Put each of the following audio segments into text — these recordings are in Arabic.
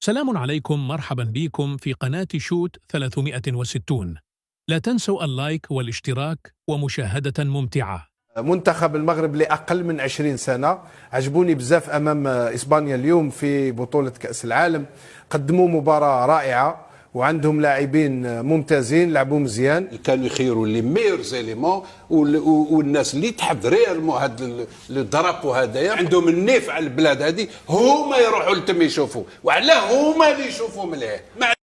سلام عليكم، مرحبا بكم في قناة شوت 360. لا تنسوا اللايك والاشتراك ومشاهدة ممتعة. منتخب المغرب لأقل من 20 سنة عجبوني بزاف أمام إسبانيا اليوم في بطولة كأس العالم. قدموا مباراة رائعة وعندهم لاعبين ممتازين، لعبوا مزيان. كانوا يخيروا لي ميور زيليمون والناس اللي تحب ريالمون هذا الدرابو هذايا عندهم النيف على البلاد هذه، هما يروحوا لتم يشوفوا، وعلاه هما اللي يشوفوا مليح.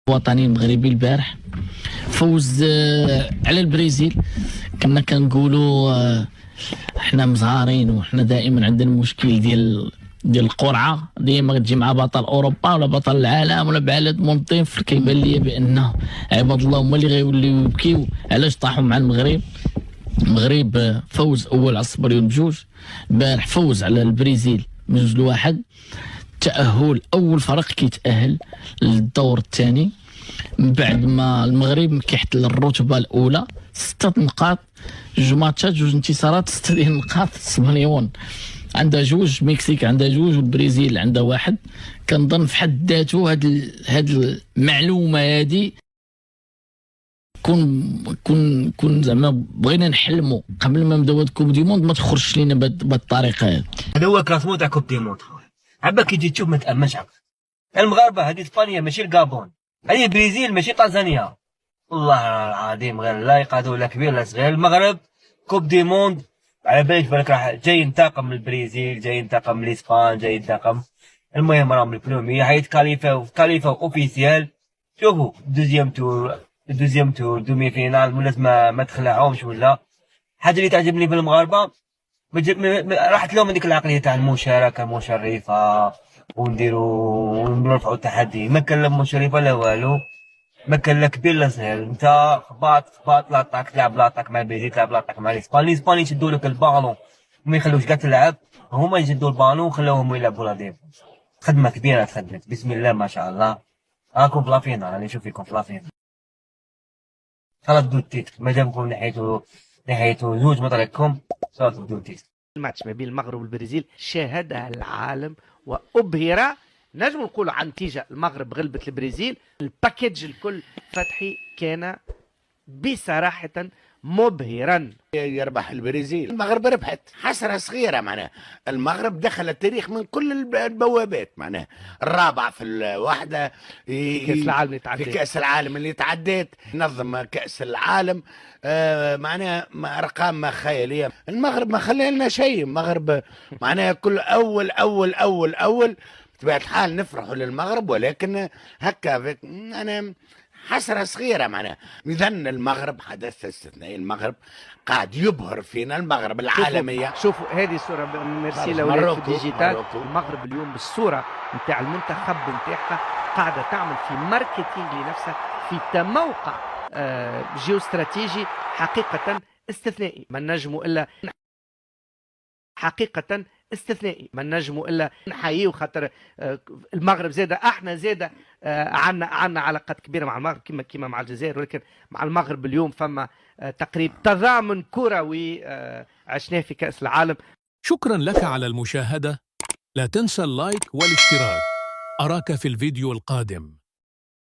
الوطني المغربي البارح فوز على البرازيل. كنا كنقولوا احنا مزهارين وحنا دائما عندنا مشكل ديال القرعه، ديما تجي مع بطل اوروبا ولا بطل العالم ولا بعلد منطيف. كيبان لي بان عباد الله هما اللي غيوليو يبكيو علاش طاحوا مع المغرب. المغرب فوز اول على الصبريون بجوج، البارح فوز على البرازيل من 2-1. تأهل أول فريق كيتأهل للدور الثاني من بعد ما المغرب كيحتل الرتبة الأولى 6 نقاط، 2 ماتشات 2 انتصارات 6 ديال النقاط. اسبانيون عندها 2، المكسيك عندها 2 والبرازيل عندها 1. كنظن في حد ذاته هاد المعلومة هادي كون زعما بغينا نحلموا قبل ما نبداو هاد كوب دي موند ما تخرجش لينا بهاد الطريقة هادي. هذا هو كلاسمون تاع كوب دي موند. عباك كي تجي تشوف ما تامنش عباك. المغاربه هذه اسبانيا ماشي الكابون، هذه البرازيل ماشي تنزانيا. والله العظيم غير لا يقادوا لا كبير لا صغير. المغرب كوب دي موند على بالك راح جاي ينتقم من البرازيل، جاي ينتقم من الاسبان، جاي ينتقم. المهم راهم البلومي حيتكاليفاو اوفيسيال. شوفوا دوزيام تور دومي فينال لازم ما تخلعهمش. ولا حاجه اللي تعجبني في المغاربه راحت لهم هذيك العقليه تاع المشاركه مشرفه ونرفعوا التحدي. ما كان لا مشرفه لا والو، ما كان لا كبير لا صغير. انت خباط لاطاك تلعب لاطاك مع البيزي، تلعب لاطاك مع الاسبان يشدوا لك البالون وما يخلوش كاع تلعب، هما يشدوا البالون وخلوهم يلعبوا لا ديف. خدمه كبيره تخدمت بسم الله ما شاء الله. راكم في لافينا، راني نشوف فيكم في لافينا. خلاص دو التيتر مادامكم نحيتوا 2 من طريقكم، خلاص دو التيتر. الماتش ما بين المغرب والبرازيل شاهدها العالم وأبهر. نجم نقولوا عن نتيجة المغرب غلبت البرازيل. الباكيج الكل فتحي كان بصراحة مبهرا. يربح البرازيل، المغرب ربحت حسرة صغيرة. معناها المغرب دخل التاريخ من كل البوابات، معناها الرابع في الوحدة في كأس العالم اللي تعديت، في كأس العالم اللي تعديت، نظم كأس العالم. معناها أرقام خيالية. المغرب ما خلى لنا شيء. المغرب معناها كل أول أول أول أول بطبيعة الحال نفرحوا للمغرب، ولكن هكا أنا حسرة صغيرة. معناها إذا المغرب حدث استثنائي، المغرب قاعد يبهر فينا، المغرب العالمية. شوفوا هذه الصورة، ميرسي لولاد في الديجيتال. المغرب اليوم بالصورة نتاع المنتخب نتاعها قاعدة تعمل في ماركتينج لنفسها في تموقع جيوستراتيجي حقيقة استثنائي. ما نجموا إلا حقيقة استثنائي، ما نجموا الا نحييه. خاطر المغرب زاده احنا زاده عندنا علاقات كبيره مع المغرب كما مع الجزائر، ولكن مع المغرب اليوم فما تقريب تضامن كروي عشناه في كأس العالم. شكرا لك على المشاهدة، لا تنسى اللايك والاشتراك. أراك في الفيديو القادم.